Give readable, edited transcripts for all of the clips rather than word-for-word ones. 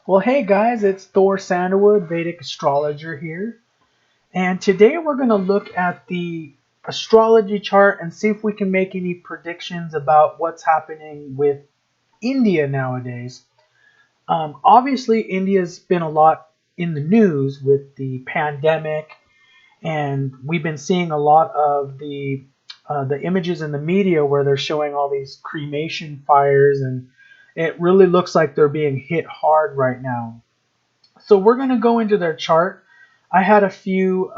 Well, hey guys, it's Thor Sandalwood, Vedic astrologer here. And today we're going to look at the astrology chart and see if we can make any predictions about what's happening with India nowadays. Obviously, India's been a lot in the news with the pandemic, and we've been seeing a lot of the images in the media where they're showing all these cremation fires, and it really looks like they're being hit hard right now. So we're going to go into their chart. I had a few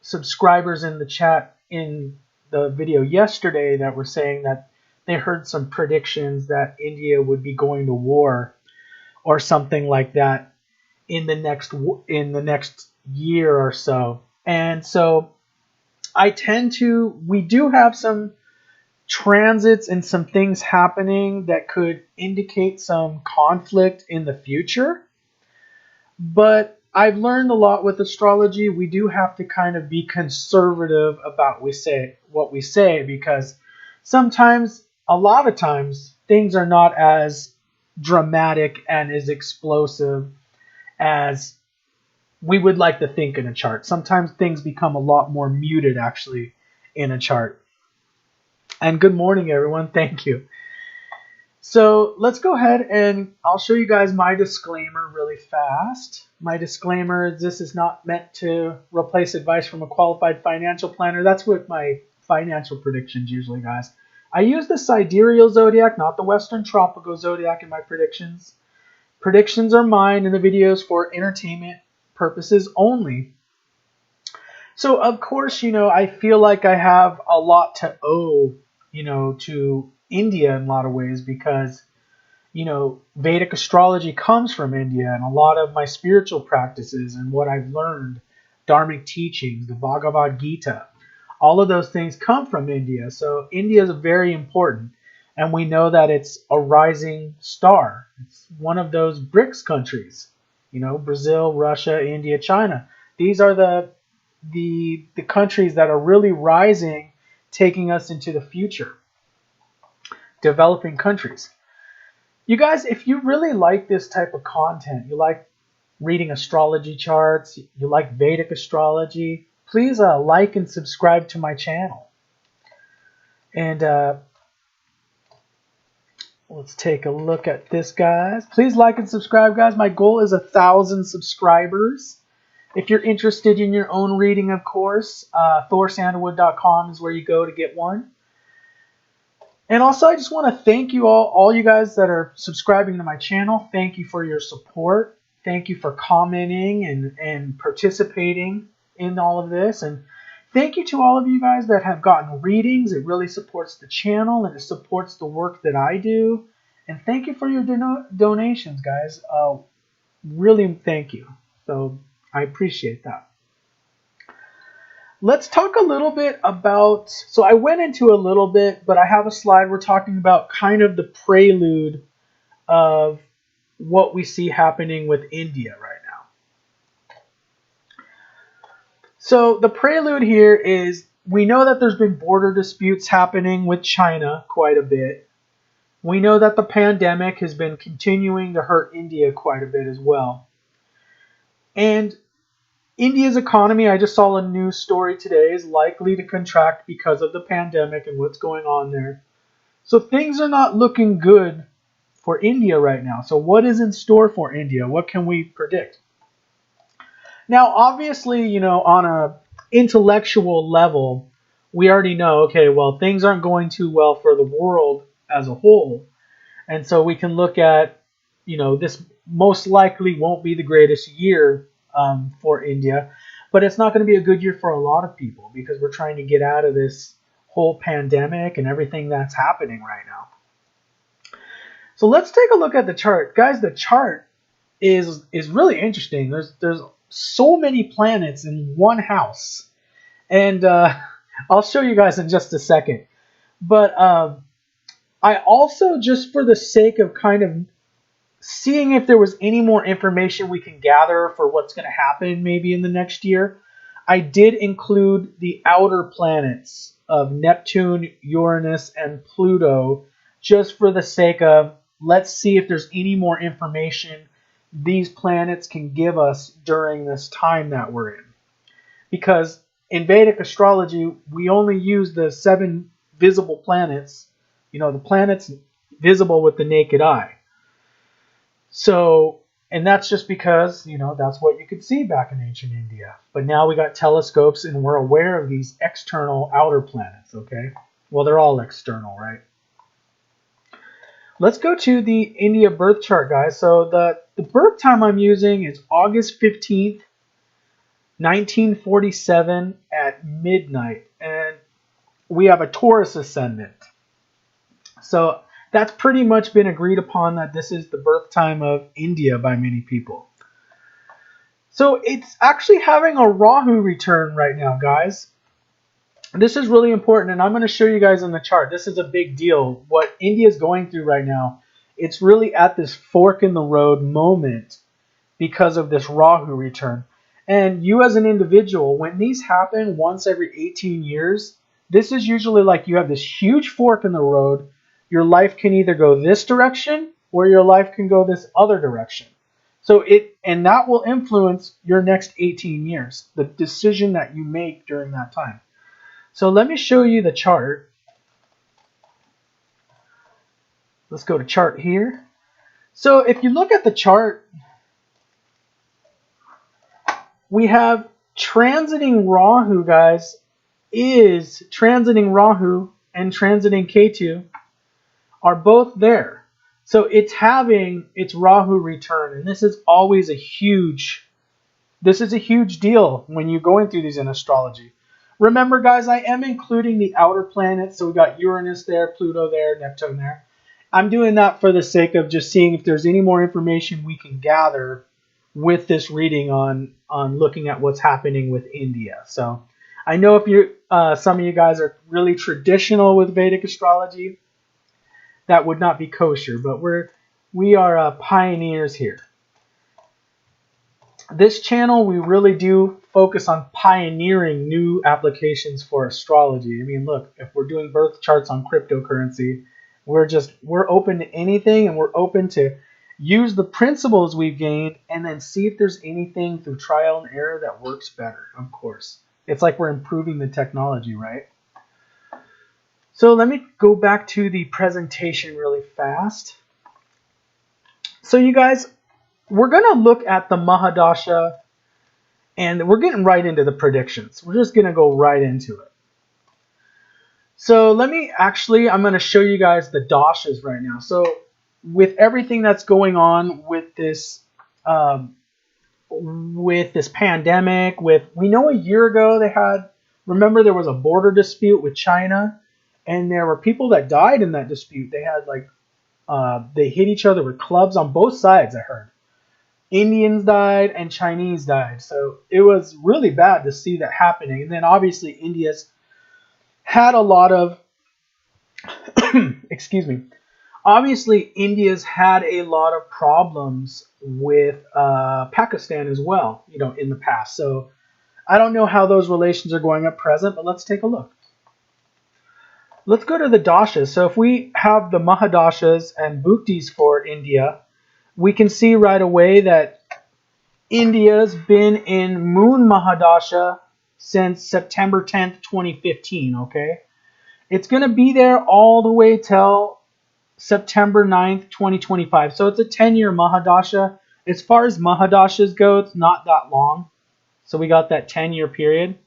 subscribers in the chat in the video yesterday that were saying that they heard some predictions that India would be going to war or something like that in the next year or so. And so we do have some transits and some things happening that could indicate some conflict in the future. But I've learned a lot with astrology. We do have to kind of be conservative about what we say, because sometimes, a lot of times, things are not as dramatic and as explosive as we would like to think in a chart. Sometimes things become a lot more muted actually in a chart. And good morning, everyone. Thank you. So let's go ahead and I'll show you guys my disclaimer really fast. My disclaimer is this is not meant to replace advice from a qualified financial planner. That's what my financial predictions usually, guys. I use the sidereal zodiac, not the Western tropical zodiac in my predictions. Predictions are mine and the videos for entertainment purposes only. So, of course, I feel like I have a lot to owe, to India in a lot of ways because, Vedic astrology comes from India, and a lot of my spiritual practices and what I've learned, dharmic teachings, the Bhagavad Gita, all of those things come from India. So India is very important, and we know that it's a rising star. It's one of those BRICS countries, Brazil, Russia, India, China. These are the countries that are really rising, taking us into the future. Developing countries. You guys, if you really like this type of content, you like reading astrology charts, you like Vedic astrology, please like and subscribe to my channel. And let's take a look at this, guys. Please like and subscribe, guys. My goal is 1,000 subscribers. If you're interested in your own reading, of course, thorsandalwood.com is where you go to get one. And also, I just want to thank you all you guys that are subscribing to my channel. Thank you for your support. Thank you for commenting and participating in all of this. And thank you to all of you guys that have gotten readings. It really supports the channel and it supports the work that I do. And thank you for your donations, guys. Really thank you. So I appreciate that. Let's talk a little bit about, so I went into a little bit, but I have a slide. We're talking about kind of the prelude of what we see happening with India right now. So the prelude here is, we know that there's been border disputes happening with China quite a bit. We know that the pandemic has been continuing to hurt India quite a bit as well. And India's economy, I just saw a news story today, is likely to contract because of the pandemic and what's going on there. So things are not looking good for India right now. So what is in store for India? What can we predict? Now, obviously, on a intellectual level, we already know, okay, well, things aren't going too well for the world as a whole. And so we can look at, this most likely won't be the greatest year for India, but it's not going to be a good year for a lot of people because we're trying to get out of this whole pandemic and everything that's happening right now. So let's take a look at the chart, guys. The chart is really interesting. There's so many planets in one house, and I'll show you guys in just a second. But I also, just for the sake of kind of seeing if there was any more information we can gather for what's going to happen maybe in the next year, I did include the outer planets of Neptune, Uranus, and Pluto, just for the sake of, let's see if there's any more information these planets can give us during this time that we're in. Because in Vedic astrology, we only use the 7 visible planets, the planets visible with the naked eye. So, and that's just because, that's what you could see back in ancient India. But now we got telescopes and we're aware of these external outer planets, okay? Well, they're all external, right? Let's go to the India birth chart, guys. So the birth time I'm using is August 15th, 1947 at midnight. And we have a Taurus ascendant. So that's pretty much been agreed upon that this is the birth time of India by many people. So it's actually having a Rahu return right now, guys. This is really important, and I'm going to show you guys in the chart. This is a big deal. What India is going through right now, it's really at this fork in the road moment because of this Rahu return. And you as an individual, when these happen once every 18 years, this is usually like you have this huge fork in the road. Your life can either go this direction or your life can go this other direction. So and that will influence your next 18 years, the decision that you make during that time. So let me show you the chart. Let's go to chart here. So if you look at the chart, we have transiting Rahu, guys, is transiting Rahu and transiting Ketu are both there. So it's having its Rahu return, and this is always a huge deal when you're going through these in astrology. Remember, guys, I am including the outer planets, so we got Uranus there, Pluto there, Neptune there. I'm doing that for the sake of just seeing if there's any more information we can gather with this reading on looking at what's happening with India. So I know if you some of you guys are really traditional with Vedic astrology, that would not be kosher, but we are pioneers here. This channel, we really do focus on pioneering new applications for astrology. I mean, look, if we're doing birth charts on cryptocurrency, we're open to anything, and we're open to use the principles we've gained and then see if there's anything through trial and error that works better, of course. It's like we're improving the technology, right? So let me go back to the presentation really fast. So you guys, we're going to look at the Mahadasha, and we're getting right into the predictions. We're just going to go right into it. So I'm going to show you guys the dashas right now. So with everything that's going on with this pandemic, we know a year ago remember there was a border dispute with China, and there were people that died in that dispute. They had they hit each other with clubs on both sides, I heard. Indians died and Chinese died. So it was really bad to see that happening. And then obviously India's had a lot of, excuse me, obviously India's had a lot of problems with Pakistan as well, in the past. So I don't know how those relations are going at present, but let's take a look. Let's go to the dashas. So if we have the Mahadashas and Bhuktis for India, we can see right away that India's been in Moon Mahadasha since September 10th, 2015, okay? It's going to be there all the way till September 9th, 2025. So it's a 10-year Mahadasha. As far as Mahadashas go, it's not that long. So we got that 10-year period.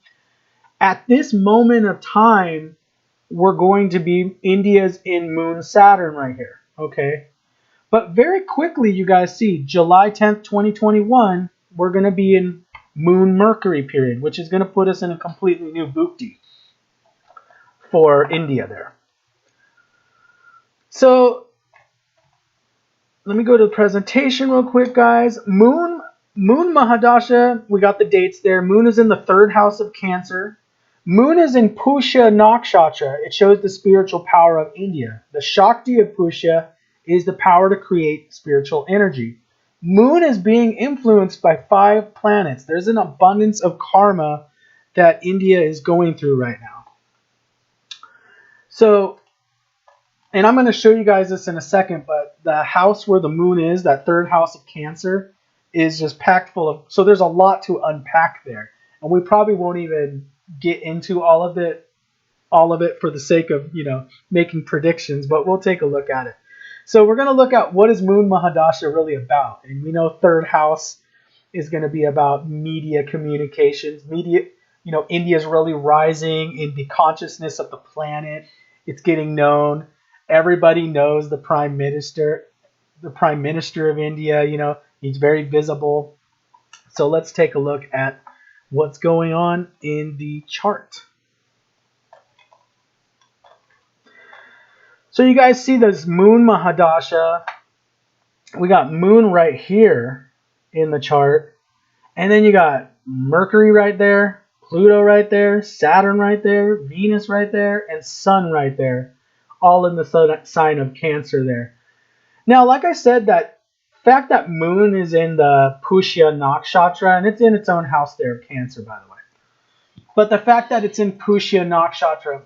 At this moment of time, we're going to be, India's in Moon Saturn right here, okay? But very quickly, you guys see, July 10th, 2021, we're going to be in Moon Mercury period, which is going to put us in a completely new Bhukti for India there. So let me go to the presentation real quick, guys. Moon Mahadasha, we got the dates there. Moon is in the 3rd house of Cancer. Moon is in Pushya Nakshatra. It shows the spiritual power of India. The Shakti of Pushya is the power to create spiritual energy. Moon is being influenced by 5 planets. There's an abundance of karma that India is going through right now. So, and I'm going to show you guys this in a second, but the house where the moon is, that third house of Cancer, is just packed full of. So there's a lot to unpack there, and we probably won't even get into all of it for the sake of making predictions. But we'll take a look at it. So we're going to look at what is Moon Mahadasha really about, and we know third house is going to be about media communications. Media, India is really rising in the consciousness of the planet. It's getting known. Everybody knows the prime minister. The prime minister of India, he's very visible. So let's take a look at what's going on in the chart. So you guys see this Moon Mahadasha. We got Moon right here in the chart. And then you got Mercury right there, Pluto right there, Saturn right there, Venus right there, and Sun right there. All in the sign of Cancer there. Now, like I said, that fact that Moon is in the Pushya Nakshatra, and it's in its own house there of Cancer, by the way. But the fact that it's in Pushya Nakshatra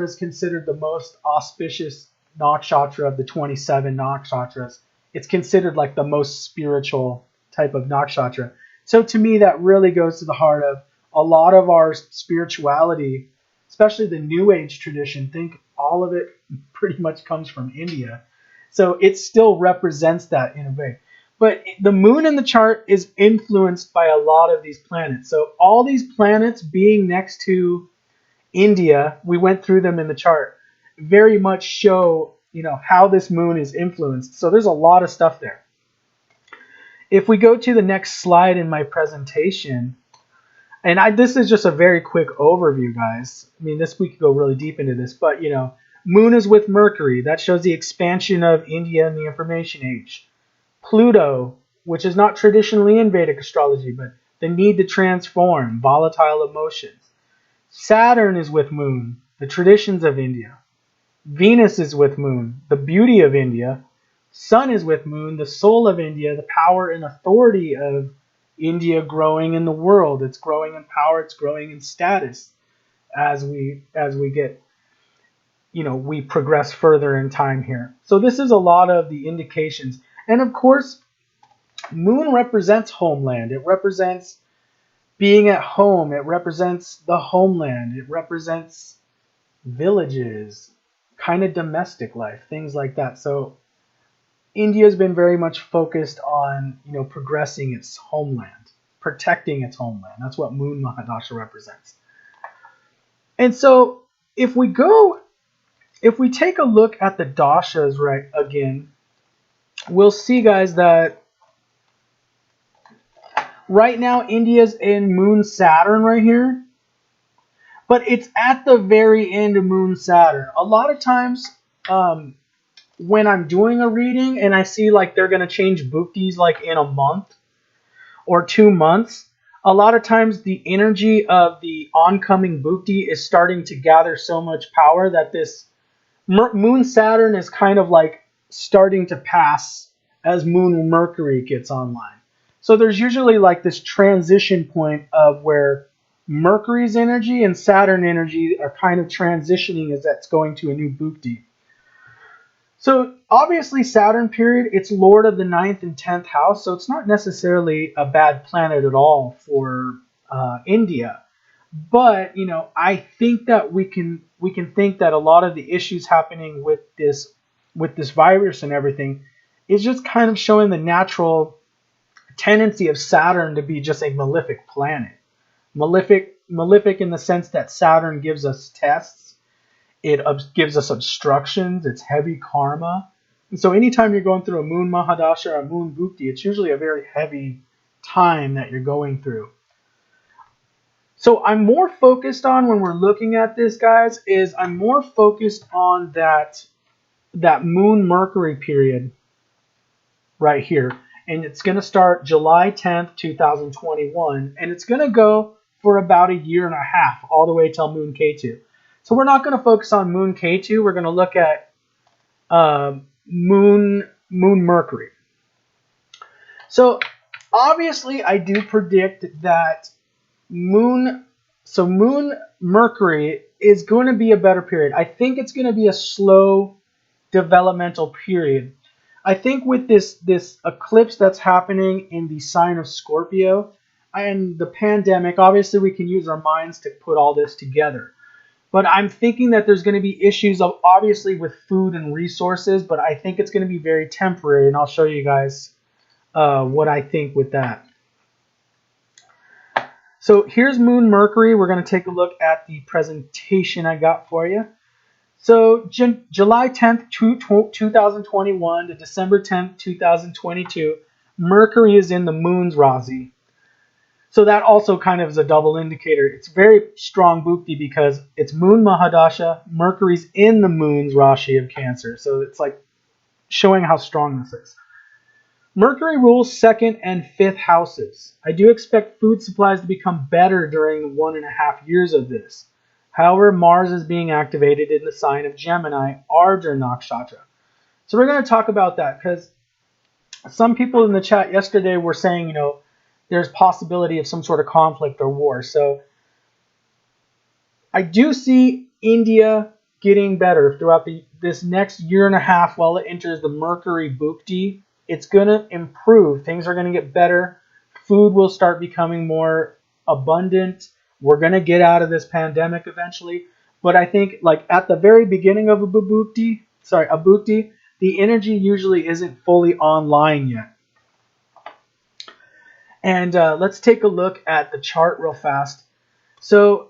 is considered the most auspicious nakshatra of the 27 nakshatras. It's considered like the most spiritual type of nakshatra. So to me, that really goes to the heart of a lot of our spirituality, especially the New Age tradition. Think all of it pretty much comes from India. So it still represents that in a way. But the moon in the chart is influenced by a lot of these planets. So all these planets being next to India, we went through them in the chart, very much show, how this moon is influenced. So there's a lot of stuff there. If we go to the next slide in my presentation, and this is just a very quick overview, guys. I mean, we could go really deep into this, but, moon is with Mercury. That shows the expansion of India in the information age. Pluto, which is not traditionally in Vedic astrology, but the need to transform, volatile emotions. Saturn is with Moon, the traditions of India. Venus is with Moon, the beauty of India. Sun is with Moon, the soul of India, the power and authority of India growing in the world. It's growing in power, it's growing in status as we get, we progress further in time here. So this is a lot of the indications. And of course, Moon represents homeland. It represents being at home. It represents the homeland. It represents villages, kind of domestic life, things like that. So India has been very much focused on, progressing its homeland, protecting its homeland. That's what Moon Mahadasha represents. And so if we take a look at the dashas right again, we'll see, guys, that right now India's in Moon Saturn right here, but it's at the very end of Moon Saturn. A lot of times when I'm doing a reading and I see like they're going to change bhuktis like in a month or 2 months, a lot of times the energy of the oncoming bhukti is starting to gather so much power that this Moon Saturn is kind of like starting to pass as Moon Mercury gets online. So there's usually like this transition point of where Mercury's energy and Saturn energy are kind of transitioning as that's going to a new bhukti. So obviously Saturn period, it's Lord of the 9th and 10th house, so it's not necessarily a bad planet at all for India. But I think that we can think that a lot of the issues happening with this virus and everything is just kind of showing the natural tendency of Saturn to be just a malefic planet. Malefic in the sense that Saturn gives us tests. It gives us obstructions. It's heavy karma. And so anytime you're going through a Moon Mahadasha or a Moon Bhukti, it's usually a very heavy time that you're going through. So I'm more focused on, when we're looking at this, guys, I'm more focused on that Moon Mercury period right here. And it's going to start July 10th, 2021. And it's going to go for about 1.5 years, all the way till Moon K2. So we're not going to focus on Moon K2. We're going to look at Moon Mercury. So obviously I do predict that Moon Mercury is going to be a better period. I think it's going to be a slow developmental period. I think with this eclipse that's happening in the sign of Scorpio and the pandemic, obviously we can use our minds to put all this together. But I'm thinking that there's going to be issues of obviously with food and resources, but I think it's going to be very temporary, and I'll show you guys what I think with that. So here's Moon Mercury. We're going to take a look at the presentation I got for you. So July 10th, 2021 to December 10th, 2022, Mercury is in the Moon's Rashi. So that also kind of is a double indicator. It's very strong Bhukti because it's Moon Mahadasha, Mercury's in the Moon's Rashi of Cancer. So it's like showing how strong this is. Mercury rules 2nd and 5th houses. I do expect food supplies to become better during the 1.5 years of this. However, Mars is being activated in the sign of Gemini, Ardra Nakshatra. So we're going to talk about that because some people in the chat yesterday were saying, there's possibility of some sort of conflict or war. So I do see India getting better throughout this next 1.5 years while it enters the Mercury Bhukti. It's going to improve. Things are going to get better. Food will start becoming more abundant. We're going to get out of this pandemic eventually. But I think like at the very beginning of a bhukti, the energy usually isn't fully online yet. And let's take a look at the chart real fast. So,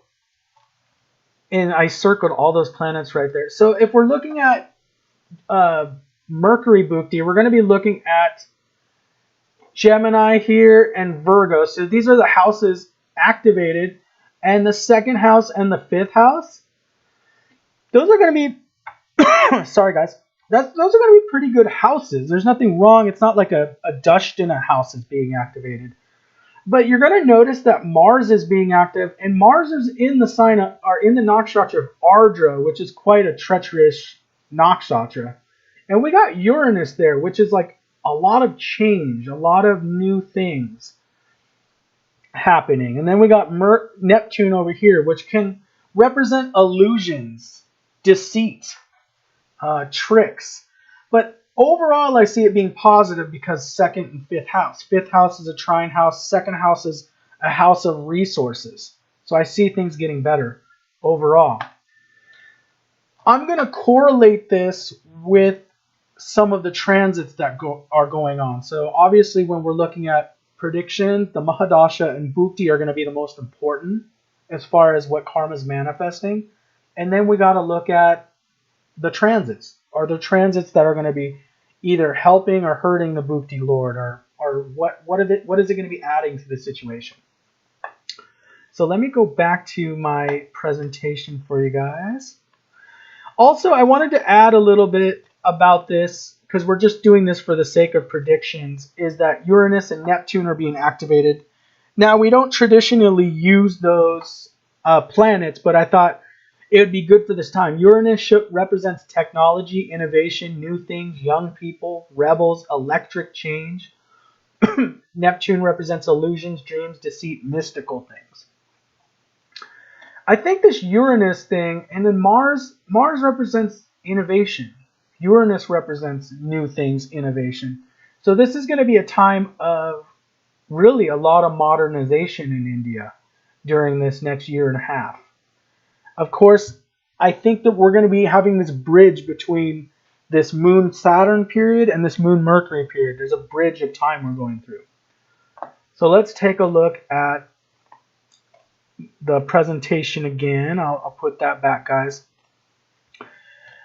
and I circled all those planets right there. So if we're looking at Mercury Bhukti, we're going to be looking at Gemini here and Virgo. So these are the houses activated. And the 2nd house and the 5th house, those are going to be, sorry guys, those are going to be pretty good houses. There's nothing wrong. It's not like a Dashtana house is being activated. But you're going to notice that Mars is being active, and Mars is in the sign of, or in the nakshatra of Ardra, which is quite a treacherous nakshatra. And we got Uranus there, which is like a lot of change, a lot of new things happening. And then we got Neptune over here, which can represent illusions, deceit, tricks. But overall, I see it being positive because 2nd and 5th house. 5th house is a trine house. 2nd house is a house of resources. So I see things getting better overall. I'm going to correlate this with some of the transits that are going on. So obviously when we're looking at prediction, the Mahadasha and Bhukti are going to be the most important as far as what karma is manifesting. And then we got to look at the transits. Are there transits that are going to be either helping or hurting the Bhukti Lord, or what is it going to be adding to the situation? So let me go back to my presentation for you guys. Also, I wanted to add a little bit about this, because we're just doing this for the sake of predictions, is that Uranus and Neptune are being activated. Now, we don't traditionally use those planets, but I thought it would be good for this time. Uranus represents technology, innovation, new things, young people, rebels, electric change. Neptune represents illusions, dreams, deceit, mystical things. I think this Uranus thing, and then Mars represents innovation. Uranus represents new things, innovation. So this is going to be a time of really a lot of modernization in India during this next 1.5 years. Of course, I think that we're going to be having this bridge between this Moon-Saturn period and this Moon-Mercury period. There's a bridge of time we're going through. So let's take a look at the presentation again. I'll put that back, guys.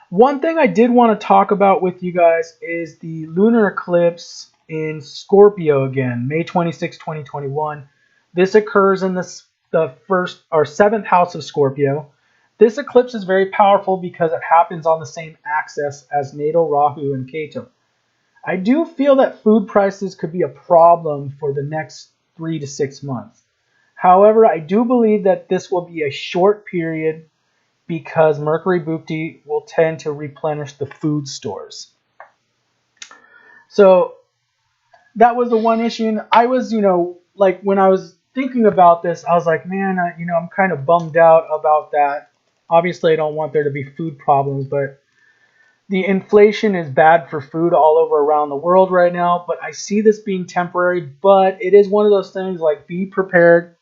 One thing I did want to talk about with you guys is the lunar eclipse in Scorpio again, May 26, 2021. This occurs in the 7th house of Scorpio. This eclipse is very powerful because it happens on the same axis as natal Rahu and Ketu. I do feel that food prices could be a problem for the next 3 to 6 months. However, I do believe that this will be a short period because Mercury Bhukti will tend to replenish the food stores. So that was the one issue. And I was, like when I was thinking about this, I was like, man, I'm kind of bummed out about that. Obviously, I don't want there to be food problems, but The inflation is bad for food all over around the world right now, but I see this being temporary, but it is one of those things like be prepared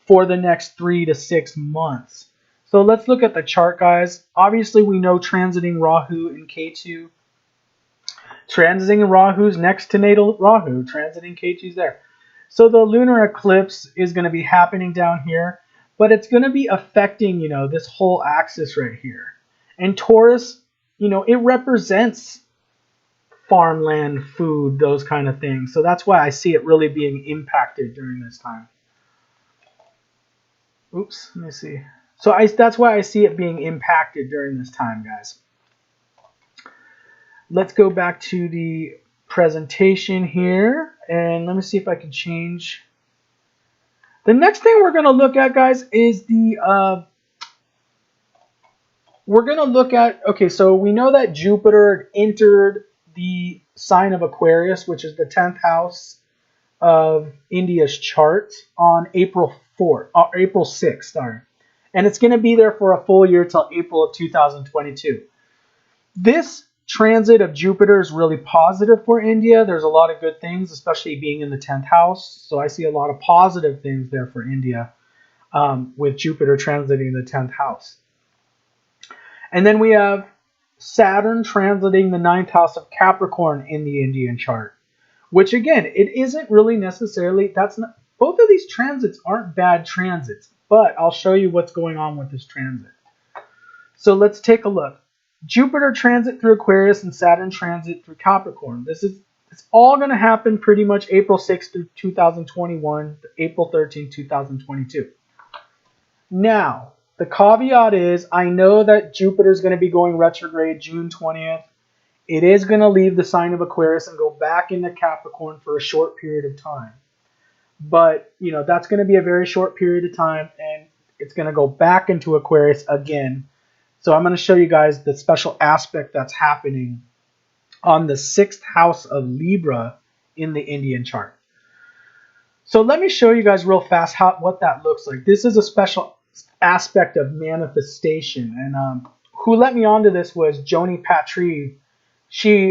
for the next 3 to 6 months. So let's look at the chart, guys. Obviously, we know transiting Rahu in Ketu. Transiting Rahu's next to natal Rahu. Transiting Ketu's there. So the lunar eclipse is going to be happening down here, but it's going to be affecting, this whole axis right here. And Taurus, it represents farmland, food, those kind of things. So that's why I see it really being impacted during this time. Oops, let me see. So that's why I see it being impacted during this time, guys. Let's go back to the presentation here, and let me see if I can change. The next thing we're going to look at, guys, is okay, so we know that Jupiter entered the sign of Aquarius, which is the 10th house of India's chart, on April 6th, sorry. And it's going to be there for a full year till April of 2022. This transit of Jupiter is really positive for India. There's a lot of good things, especially being in the 10th house. So I see a lot of positive things there for India with Jupiter transiting the 10th house. And then we have Saturn transiting the 9th house of Capricorn in the Indian chart, which again, it isn't really necessarily, both of these transits aren't bad transits, but I'll show you what's going on with this transit. So let's take a look. Jupiter transit through Aquarius and Saturn transit through Capricorn. It's all going to happen pretty much April 6th through 2021, April 13th, 2022. Now, the caveat is, I know that Jupiter is going to be going retrograde June 20th. It is going to leave the sign of Aquarius and go back into Capricorn for a short period of time. But, that's going to be a very short period of time, and it's going to go back into Aquarius again. So I'm going to show you guys the special aspect that's happening on the 6th house of Libra in the Indian chart. So let me show you guys real fast what that looks like. This is a special aspect of manifestation. And who let me onto this was Joni Patry. She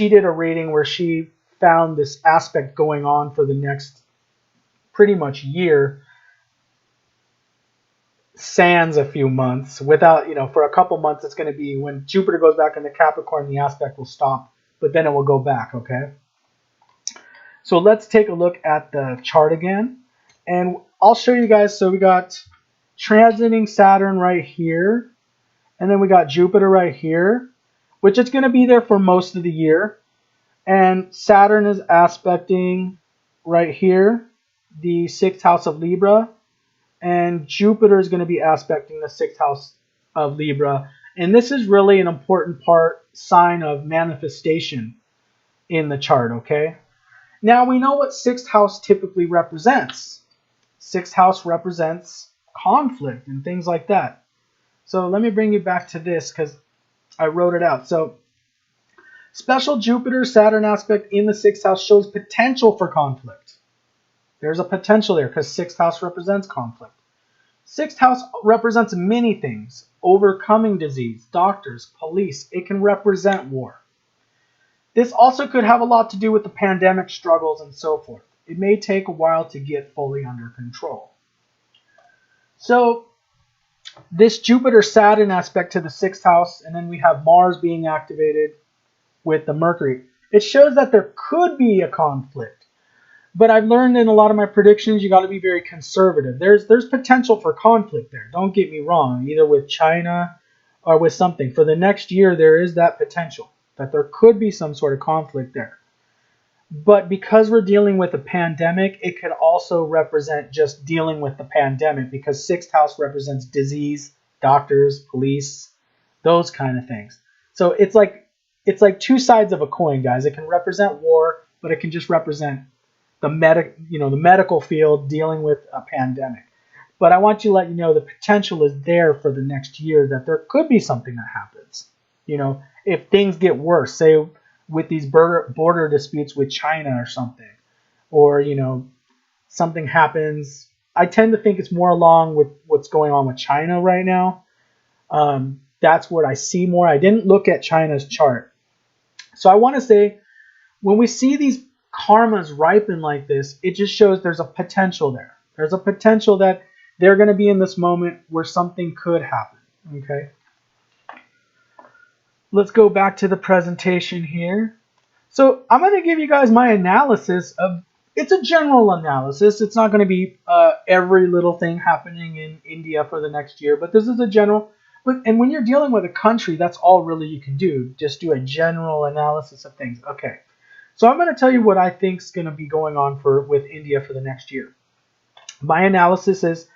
did a reading where she found this aspect going on for the next pretty much year, sans a few months. Without, for a couple months, it's going to be when Jupiter goes back into Capricorn, the aspect will stop, but then it will go back, okay? So let's take a look at the chart again, and I'll show you guys. So we got transiting Saturn right here, and then we got Jupiter right here, which is going to be there for most of the year, and Saturn is aspecting right here, the 6th house of Libra, and Jupiter is going to be aspecting the 6th house of Libra. And this is really an important sign of manifestation in the chart, okay? Now we know what 6th house typically represents. 6th house represents conflict and things like that. So let me bring you back to this because I wrote it out. So special Jupiter-Saturn aspect in the 6th house shows potential for conflict. There's a potential there because 6th house represents conflict. 6th house represents many things. Overcoming disease, doctors, police. It can represent war. This also could have a lot to do with the pandemic struggles and so forth. It may take a while to get fully under control. So this Jupiter-Saturn aspect to the 6th house, and then we have Mars being activated with the Mercury. It shows that there could be a conflict. But I've learned in a lot of my predictions, you got to be very conservative. There's potential for conflict there. Don't get me wrong, either with China or with something. For the next year, there is that potential that there could be some sort of conflict there. But because we're dealing with a pandemic, it could also represent just dealing with the pandemic because 6th house represents disease, doctors, police, those kind of things. So it's like two sides of a coin, guys. It can represent war, but it can just represent the medical field dealing with a pandemic. But I want to let you know the potential is there for the next year that there could be something that happens. If things get worse, say with these border disputes with China or something, or something happens. I tend to think it's more along with what's going on with China right now. that's what I see more. I didn't look at China's chart. So I want to say, when we see these karmas ripen like this, it just shows there's a potential there. There's a potential that they're going to be in this moment where something could happen. Okay. Let's go back to the presentation here. So I'm going to give you guys my analysis of, it's a general analysis. It's not going to be every little thing happening in India for the next year, but this is a general. And when you're dealing with a country, that's all really you can do. Just do a general analysis of things. Okay. So I'm going to tell you what I think is going to be going on with India for the next year. My analysis is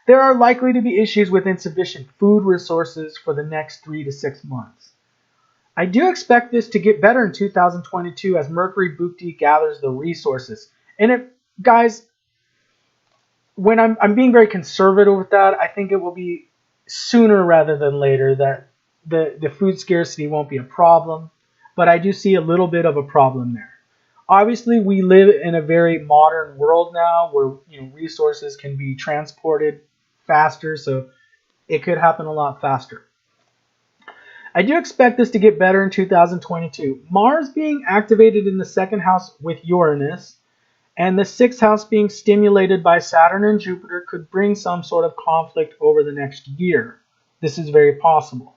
there are likely to be issues with insufficient food resources for the next 3 to 6 months. I do expect this to get better in 2022 as Mercury Bhukti gathers the resources. And guys, when I'm being very conservative with that, I think it will be sooner rather than later that the food scarcity won't be a problem. But I do see a little bit of a problem there. Obviously, we live in a very modern world now where resources can be transported faster, so it could happen a lot faster. I do expect this to get better in 2022. Mars being activated in the second house with Uranus and the sixth house being stimulated by Saturn and Jupiter could bring some sort of conflict over the next year. This is very possible.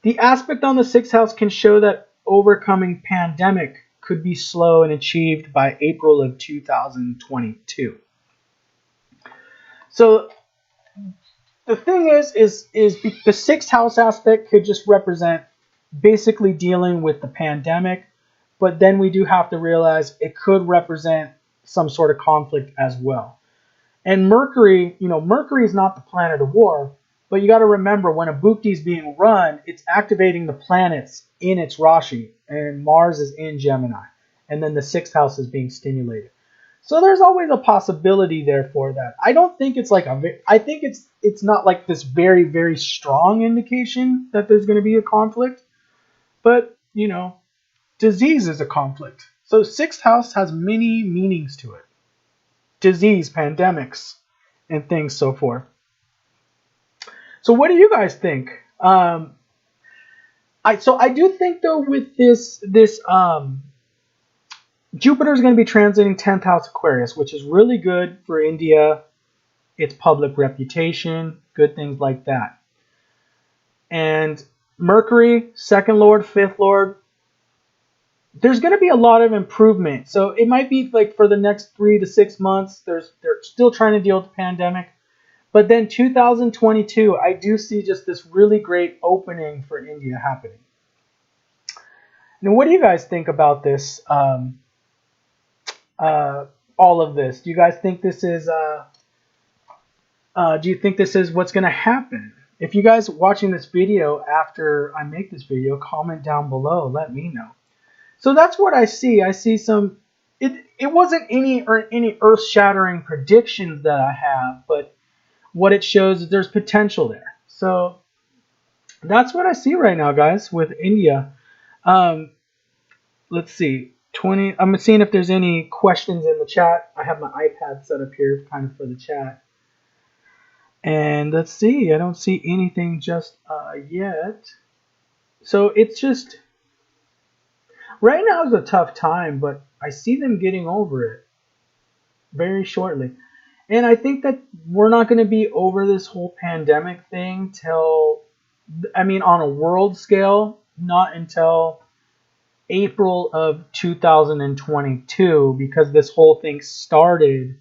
The aspect on the sixth house can show that overcoming pandemic could be slow and achieved by April of 2022. So the thing is the sixth house aspect could just represent basically dealing with the pandemic, but then we do have to realize it could represent some sort of conflict as well. And Mercury, Mercury is not the planet of war, but you got to remember when a Bhukti is being run, it's activating the planets in its Rashi, and Mars is in Gemini, and then the sixth house is being stimulated. So there's always a possibility there for that. I don't think it's like I think it's not like this very, very strong indication that there's going to be a conflict, but disease is a conflict. So sixth house has many meanings to it. Disease, pandemics, and things so forth. So what do you guys think? I do think though with this Jupiter is going to be transiting 10th house Aquarius, which is really good for India, its public reputation, good things like that. And Mercury, second lord, fifth lord, there's going to be a lot of improvement. So it might be like for the next 3 to 6 months, they're still trying to deal with the pandemic. But then 2022, I do see just this really great opening for India happening. Now, what do you guys think about this? All of this. Do you guys think this is? Do you think this is what's going to happen? If you guys watching this video after I make this video, comment down below. Let me know. So that's what I see. I see some. It wasn't any earth-shattering predictions that I have, but what it shows is there's potential there. So that's what I see right now, guys, with India. Let's see. I'm seeing if there's any questions in the chat. I have my iPad set up here kind of for the chat. And let's see. I don't see anything just yet. So it's just right now is a tough time, but I see them getting over it very shortly. And I think that we're not going to be over this whole pandemic thing till, on a world scale, not until April of 2022, because this whole thing started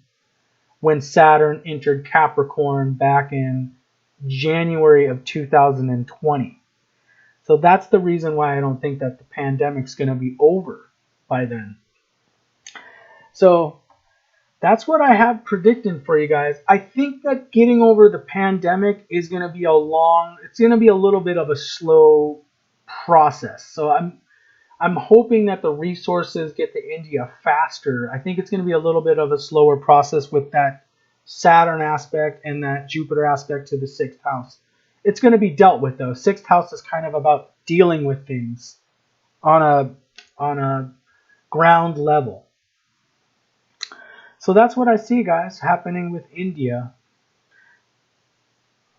when Saturn entered Capricorn back in January of 2020. So that's the reason why I don't think that the pandemic's going to be over by then. So that's what I have predicting for you guys. I think that getting over the pandemic is going to be it's going to be a little bit of a slow process. So I'm hoping that the resources get to India faster. I think it's going to be a little bit of a slower process with that Saturn aspect and that Jupiter aspect to the sixth house. It's going to be dealt with though. Sixth house is kind of about dealing with things on a ground level. So that's what I see, guys, happening with India.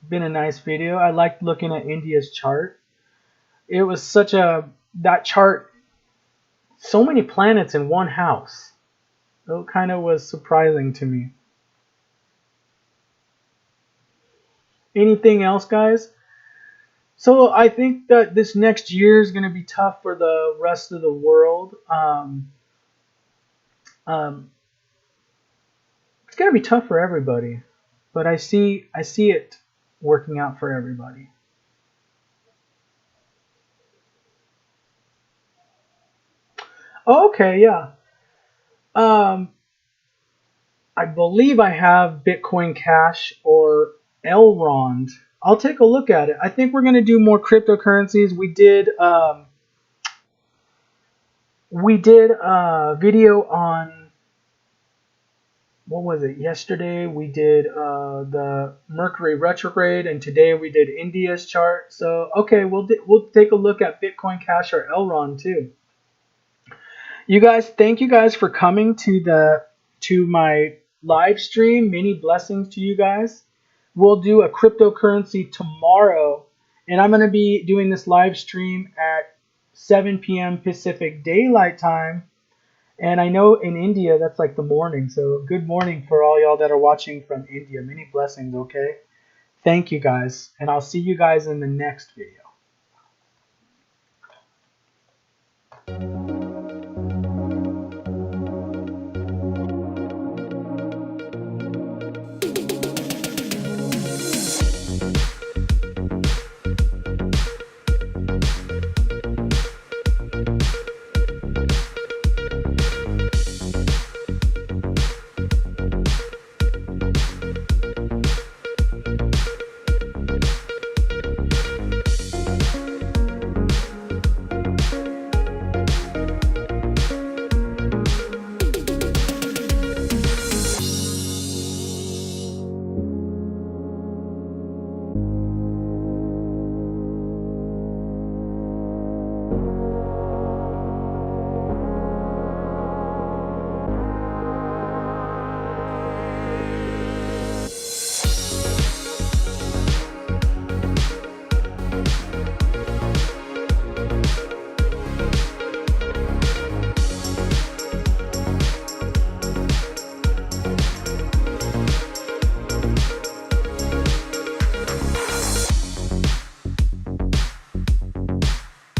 been a nice video. I liked looking at India's chart. It was such a that chart, so many planets in one house. It kind of was surprising to me. Anything else, guys? So I think that this next year is going to be tough for the rest of the world. Um, it's going to be tough for everybody, but I see it working out for everybody. Okay, yeah. Um, I believe I have Bitcoin Cash or Elrond. I'll take a look at it. I think we're going to do more cryptocurrencies. We did a video on, what was it, yesterday we did the Mercury retrograde, and today we did India's chart. So okay, we'll take a look at Bitcoin Cash or Elrond too. You guys, thank you guys for coming to my live stream. Many blessings to you guys. We'll do a cryptocurrency tomorrow, and I'm going to be doing this live stream at 7 p.m. Pacific Daylight Time. And I know in India that's like the morning. So good morning for all y'all that are watching from India. Many blessings, okay? Thank you guys, and I'll see you guys in the next video.